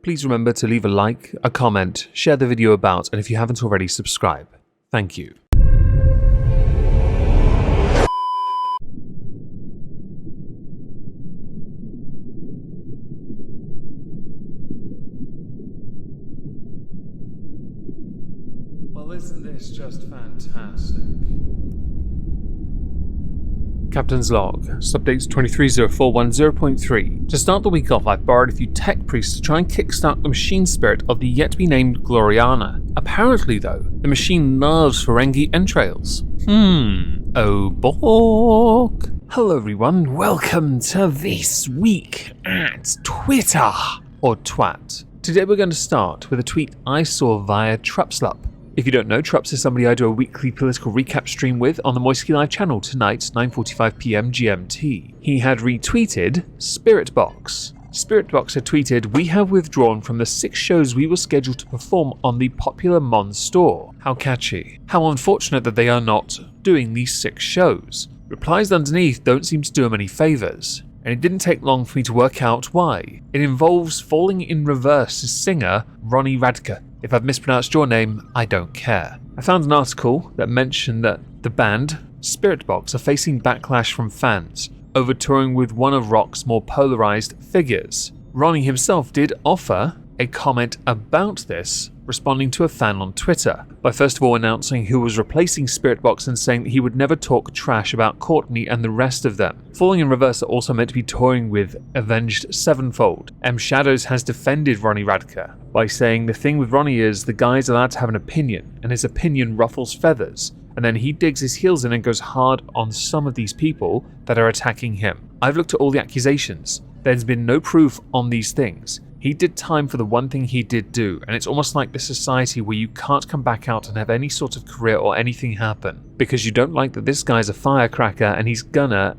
please remember to leave a like, a comment, share the video about, and if you haven't already, subscribe. Thank you. Well, isn't this just fantastic? Captain's Log, Subdates 230410.3. To start the week off, I've borrowed a few tech priests to try and kickstart the machine spirit of the yet-to-be-named Gloriana. Apparently, though, the machine loves Ferengi entrails. Oh, bork. Hello, everyone. Welcome to This Week at Twitter, or Twat. Today we're going to start with a tweet I saw via TrupsLP. If you don't know, Trups is somebody I do a weekly political recap stream with on the Moisky Live channel tonight, 9:45 PM GMT. He had retweeted Spiritbox. Spiritbox had tweeted, "We have withdrawn from the 6 shows we were scheduled to perform on the popular Mon store." How catchy. How unfortunate that they are not doing these 6 shows. Replies underneath don't seem to do him any favours. And it didn't take long for me to work out why. It involves Falling in Reverse's singer, Ronnie Radke. If I've mispronounced your name, I don't care. I found an article that mentioned that the band, Spiritbox, are facing backlash from fans over touring with one of rock's more polarised figures. Ronnie himself did offer a comment about this, responding to a fan on Twitter, by first of all announcing who was replacing Spiritbox and saying that he would never talk trash about Courtney and the rest of them. Falling in Reverse are also meant to be touring with Avenged Sevenfold. M. Shadows has defended Ronnie Radke by saying the thing with Ronnie is the guy's allowed to have an opinion, and his opinion ruffles feathers, and then he digs his heels in and goes hard on some of these people that are attacking him. I've looked at all the accusations. There's been no proof on these things. He did time for the one thing he did do, and it's almost like this society where you can't come back out and have any sort of career or anything happen, because you don't like that this guy's a firecracker and he's gonna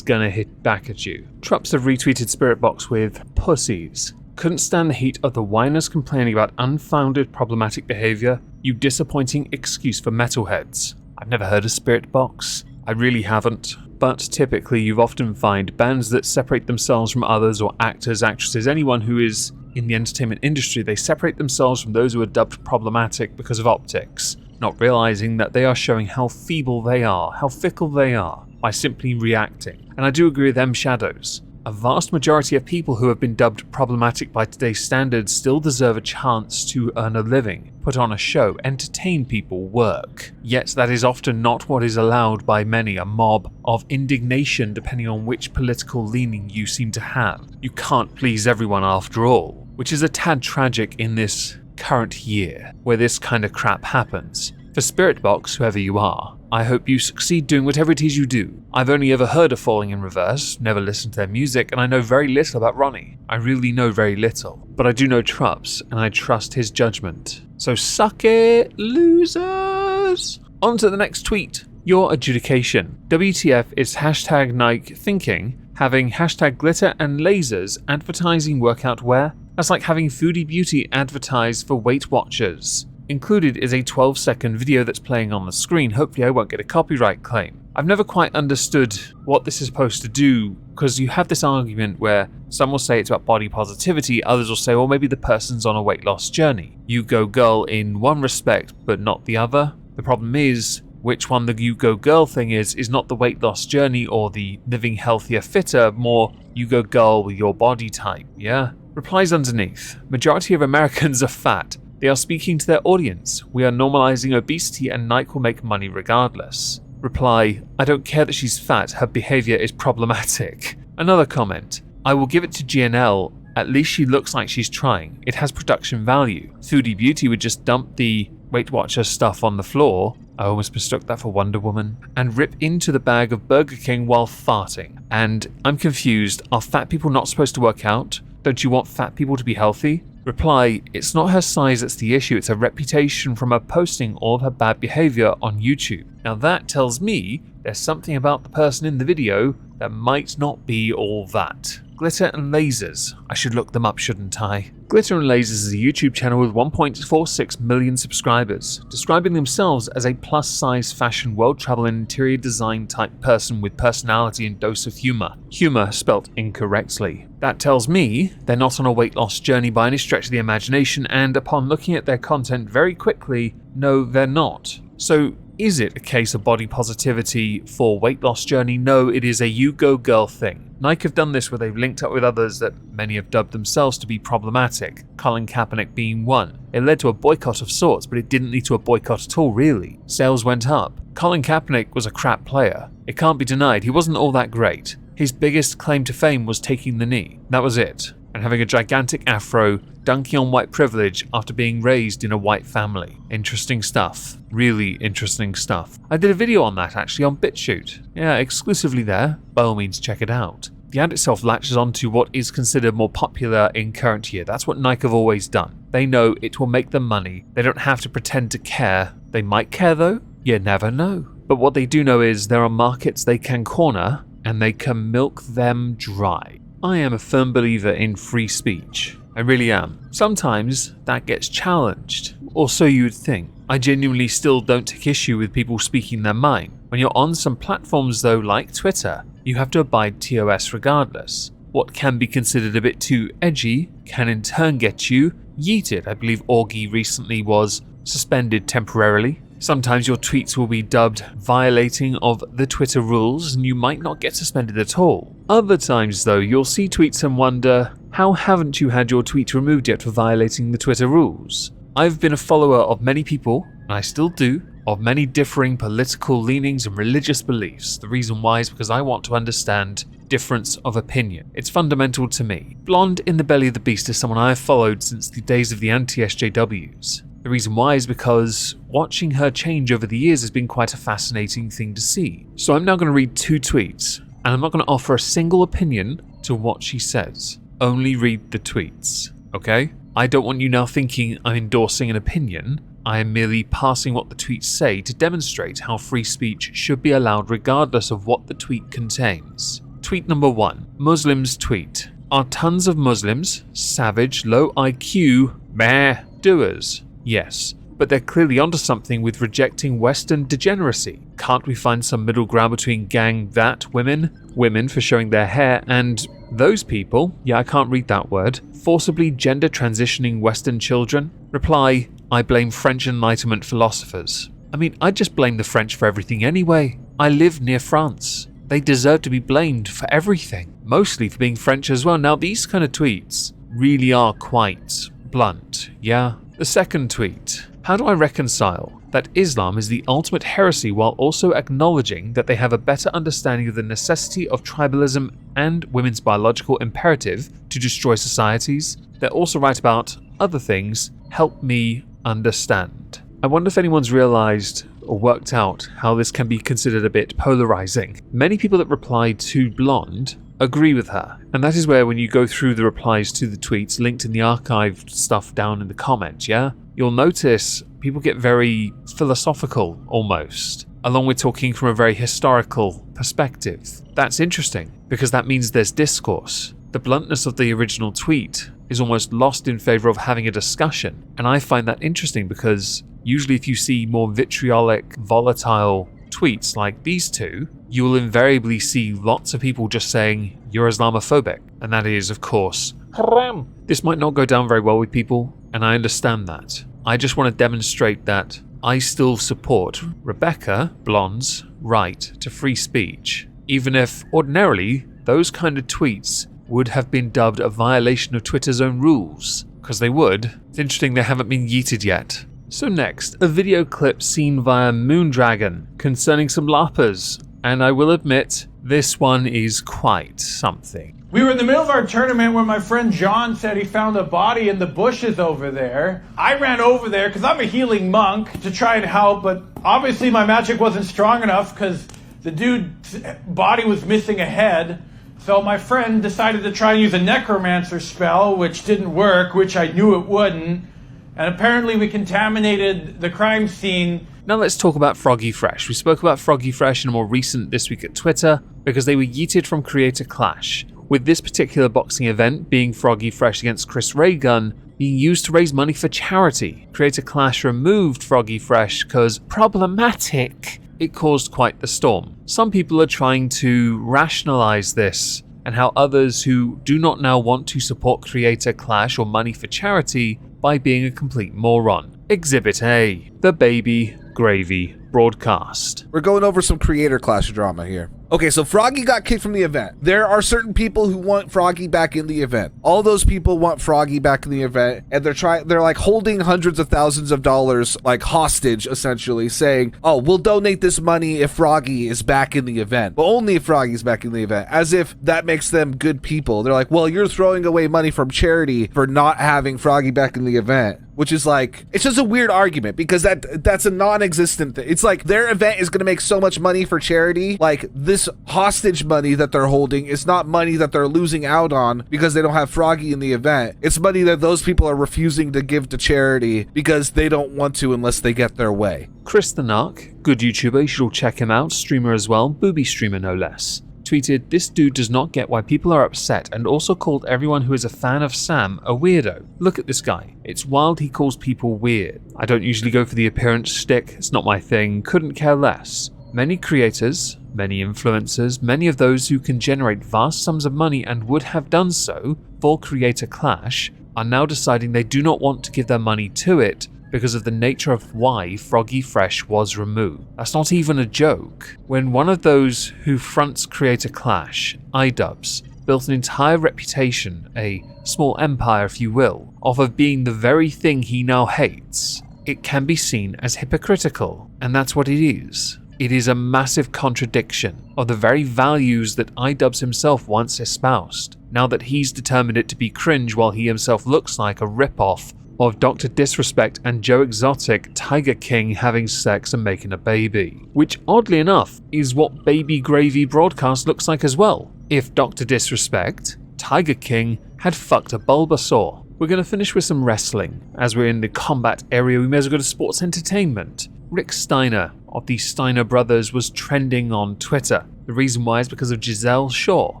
hit back at you. Trups have retweeted Spiritbox with pussies. Couldn't stand the heat of the whiners complaining about unfounded problematic behaviour, you disappointing excuse for metalheads. I've never heard of Spiritbox. I really haven't. But typically you've often find bands that separate themselves from others, or actors, actresses, anyone who is in the entertainment industry, they separate themselves from those who are dubbed problematic because of optics, not realizing that they are showing how feeble they are, how fickle they are, by simply reacting. And I do agree with M. Shadows. A vast majority of people who have been dubbed problematic by today's standards still deserve a chance to earn a living, put on a show, entertain people, work. Yet that is often not what is allowed by many, a mob of indignation depending on which political leaning you seem to have. You can't please everyone after all, which is a tad tragic in this current year, where this kind of crap happens. For Spiritbox, whoever you are, I hope you succeed doing whatever it is you do. I've only ever heard of Falling in Reverse, never listened to their music, and I know very little about Ronnie. I really know very little. But I do know Trups, and I trust his judgment. So suck it, losers! On to the next tweet. Your adjudication. WTF is hashtag Nike thinking, having hashtag glitter and lasers advertising workout wear? That's like having Foodie Beauty advertise for Weight Watchers. Included is a 12-second video that's playing on the screen. Hopefully I won't get a copyright claim. I've never quite understood what this is supposed to do, because you have this argument where some will say it's about body positivity, others will say, well, maybe the person's on a weight loss journey. You go girl in one respect, but not the other. The problem is, which one the you go girl thing is not the weight loss journey or the living healthier, fitter, more you go girl with your body type, yeah? Replies underneath. Majority of Americans are fat. They are speaking to their audience. We are normalizing obesity and Nike will make money regardless. Reply, I don't care that she's fat, her behavior is problematic. Another comment, I will give it to GNL, at least she looks like she's trying. It has production value. Foodie Beauty would just dump the Weight Watcher stuff on the floor, I almost mistook that for Wonder Woman, and rip into the bag of Burger King while farting. And I'm confused, are fat people not supposed to work out? Don't you want fat people to be healthy? Reply, it's not her size that's the issue, it's her reputation from her posting all of her bad behavior on YouTube. Now that tells me there's something about the person in the video that might not be all that. Glitter and Lasers. I should look them up, shouldn't I? Glitter and Lasers is a YouTube channel with 1.46 million subscribers, describing themselves as a plus-size fashion, world travel and interior design type person with personality and dose of humor. Humor spelt incorrectly. That tells me they're not on a weight loss journey by any stretch of the imagination, and upon looking at their content very quickly, no, they're not. So, is it a case of body positivity for weight loss journey? No, it is a you go girl thing. Nike have done this where they've linked up with others that many have dubbed themselves to be problematic, Colin Kaepernick being one. It led to a boycott of sorts, but it didn't lead to a boycott at all, really. Sales went up. Colin Kaepernick was a crap player. It can't be denied, he wasn't all that great. His biggest claim to fame was taking the knee. That was it. And having a gigantic afro, dunking on white privilege after being raised in a white family. Interesting stuff. Really interesting stuff. I did a video on that actually on BitChute. Yeah, exclusively there. By all means, check it out. The ad itself latches onto what is considered more popular in current year. That's what Nike have always done. They know it will make them money. They don't have to pretend to care. They might care though. You never know. But what they do know is there are markets they can corner and they can milk them dry. I am a firm believer in free speech. I really am. Sometimes that gets challenged, or so you would think. I genuinely still don't take issue with people speaking their mind. When you're on some platforms though, like Twitter, you have to abide TOS regardless. What can be considered a bit too edgy can in turn get you yeeted. I believe Augie recently was suspended temporarily. Sometimes your tweets will be dubbed violating of the Twitter rules and you might not get suspended at all. Other times though, you'll see tweets and wonder, how haven't you had your tweet removed yet for violating the Twitter rules? I've been a follower of many people, and I still do, of many differing political leanings and religious beliefs. The reason why is because I want to understand difference of opinion. It's fundamental to me. Blonde in the Belly of the Beast is someone I have followed since the days of the anti-SJWs. The reason why is because watching her change over the years has been quite a fascinating thing to see. So I'm now going to read 2 tweets, and I'm not going to offer a single opinion to what she says. Only read the tweets, okay? I don't want you now thinking I'm endorsing an opinion. I am merely passing what the tweets say to demonstrate how free speech should be allowed regardless of what the tweet contains. Tweet number 1. Muslims tweet. Are tons of Muslims, savage, low IQ, meh, doers? Yes, but they're clearly onto something with rejecting Western degeneracy. Can't we find some middle ground between gang that women for showing their hair, and those people, yeah, I can't read that word, forcibly gender transitioning Western children? Reply, I blame French Enlightenment philosophers. I mean, I just blame the French for everything anyway. I live near France. They deserve to be blamed for everything, mostly for being French as well. Now, these kind of tweets really are quite blunt, yeah? The second tweet. How do I reconcile that Islam is the ultimate heresy while also acknowledging that they have a better understanding of the necessity of tribalism and women's biological imperative to destroy societies? They're also right about other things. Help me understand. I wonder if anyone's realized or worked out how this can be considered a bit polarizing. Many people that replied to Blonde agree with her, and that is where when you go through the replies to the tweets linked in the archived stuff down in the comments, yeah, you'll notice people get very philosophical almost, along with talking from a very historical perspective. That's interesting because that means there's discourse. The bluntness of the original tweet is almost lost in favor of having a discussion, and I find that interesting because usually if you see more vitriolic, volatile tweets like these two, you will invariably see lots of people just saying, you're Islamophobic. And that is, of course, haram. This might not go down very well with people, and I understand that. I just want to demonstrate that I still support Rebecca Blonde's right to free speech, even if ordinarily those kind of tweets would have been dubbed a violation of Twitter's own rules, because they would. It's interesting they haven't been yeeted yet. So next, a video clip seen via Moondragon concerning some LARPers, and I will admit, this one is quite something. We were in the middle of our tournament where my friend John said he found a body in the bushes over there. I ran over there because I'm a healing monk to try and help, but obviously my magic wasn't strong enough because the dude's body was missing a head. So my friend decided to try and use a necromancer spell, which didn't work, which I knew it wouldn't. And apparently we contaminated the crime scene. Now let's talk about Froggy Fresh. We spoke about Froggy Fresh in a more recent This Week at Twitter because they were yeeted from Creator Clash, with this particular boxing event being Froggy Fresh against Chris Ray Gun being used to raise money for charity. Creator Clash removed Froggy Fresh because problematic. It caused quite the storm. Some people are trying to rationalize this and how others who do not now want to support Creator Clash or money for charity by being a complete moron. Exhibit A, the Baby Gravy broadcast. We're going over some Creator Clash drama here. Okay, so Froggy got kicked from the event. There are certain people who want Froggy back in the event. All those people want Froggy back in the event, and they're like holding hundreds of thousands of dollars like hostage, essentially, saying, oh, we'll donate this money if Froggy is back in the event, but only if Froggy's back in the event, as if that makes them good people. They're like, well, you're throwing away money from charity for not having Froggy back in the event. Which is like, it's just a weird argument because that's a non-existent thing. It's like their event is going to make so much money for charity. Like this hostage money that they're holding is not money that they're losing out on because they don't have Froggy in the event. It's money that those people are refusing to give to charity because they don't want to unless they get their way. Chris the Narc, good YouTuber, you should all check him out, streamer as well, booby streamer no less, tweeted, "This dude does not get why people are upset," and also called everyone who is a fan of Sam a weirdo. Look at this guy. It's wild he calls people weird. I don't usually go for the appearance shtick, it's not my thing, couldn't care less. Many creators, many influencers, many of those who can generate vast sums of money and would have done so for Creator Clash are now deciding they do not want to give their money to it because of the nature of why Froggy Fresh was removed. That's not even a joke. When one of those who fronts Creator Clash, iDubbbz, built an entire reputation, a small empire if you will, off of being the very thing he now hates, it can be seen as hypocritical, and that's what it is. It is a massive contradiction of the very values that iDubbbz himself once espoused, now that he's determined it to be cringe while he himself looks like a rip-off of Dr. Disrespect and Joe Exotic Tiger King having sex and making a baby. Which, oddly enough, is what Baby Gravy broadcast looks like as well. If Dr. Disrespect, Tiger King, had fucked a Bulbasaur. We're going to finish with some wrestling. As we're in the combat area, we may as well go to sports entertainment. Rick Steiner of the Steiner Brothers was trending on Twitter. The reason why is because of Giselle Shaw,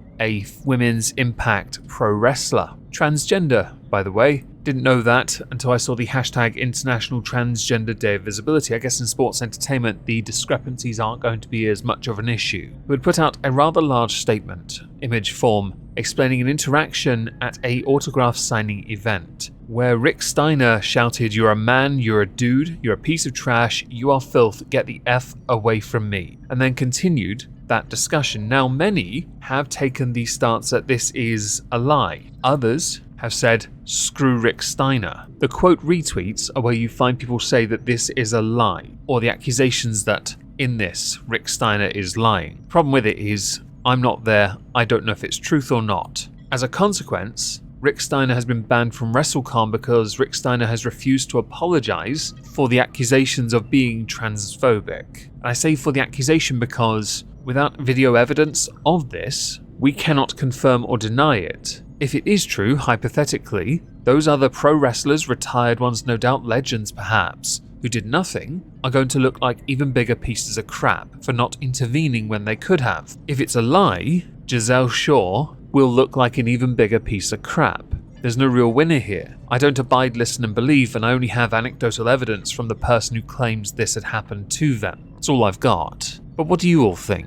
a women's Impact pro wrestler. Transgender, by the way. Didn't know that until I saw the hashtag International Transgender Day of Visibility. I guess in sports entertainment, the discrepancies aren't going to be as much of an issue. He would put out a rather large statement, image form, explaining an interaction at a autograph signing event, where Rick Steiner shouted, "You're a man, you're a dude, you're a piece of trash, you are filth, get the F away from me," and then continued that discussion. Now, many have taken the stance that this is a lie. Others have said, "Screw Rick Steiner." The quote retweets are where you find people say that this is a lie, or the accusations that in this, Rick Steiner is lying. Problem with it is, I'm not there, I don't know if it's truth or not. As a consequence, Rick Steiner has been banned from WrestleCon because Rick Steiner has refused to apologize for the accusations of being transphobic. And I say for the accusation because without video evidence of this, we cannot confirm or deny it. If it is true, hypothetically, those other pro wrestlers, retired ones, no doubt legends perhaps, who did nothing, are going to look like even bigger pieces of crap for not intervening when they could have. If it's a lie, Giselle Shaw will look like an even bigger piece of crap. There's no real winner here. I don't abide, listen and believe, and I only have anecdotal evidence from the person who claims this had happened to them. That's all I've got. But what do you all think?